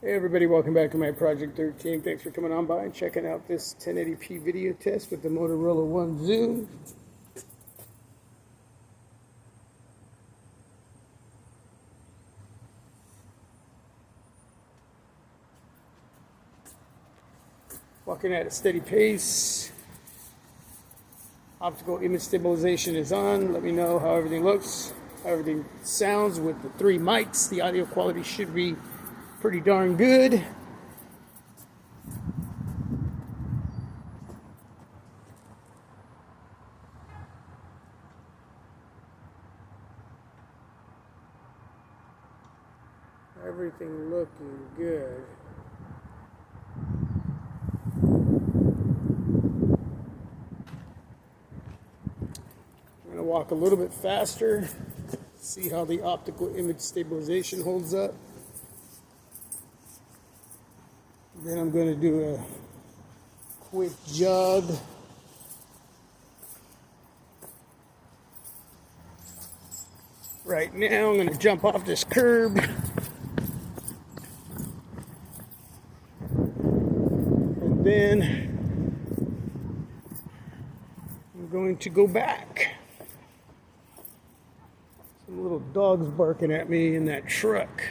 Hey everybody, welcome back to my Project 13. Thanks for coming on by and checking out this 1080p video test with the Motorola One Zoom. Walking at a steady pace. Optical image stabilization is on. Let me know how everything looks, how everything sounds with the 3 mics. The audio quality should be pretty darn good. Everything looking good. I'm going to walk a little bit faster, see how the optical image stabilization holds up. Then I'm going to do a quick jog. Right now I'm going to jump off this curb. And then I'm going to go back. Some little dogs barking at me in that truck.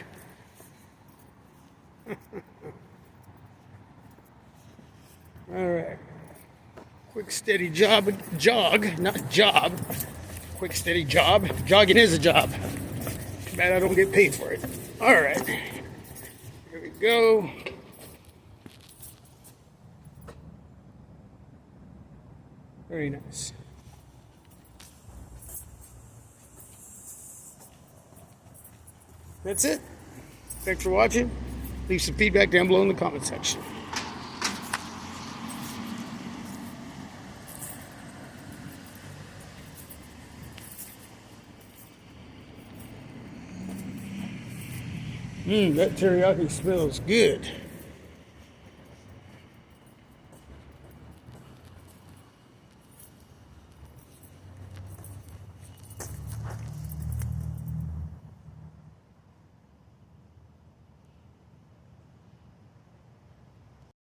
All right. Quick steady jog, not job. Quick steady job. Jogging is a job. Too bad I don't get paid for it. All right. Here we go. Very nice. That's it. Thanks for watching. Leave some feedback down below in the comment section. That teriyaki smells good.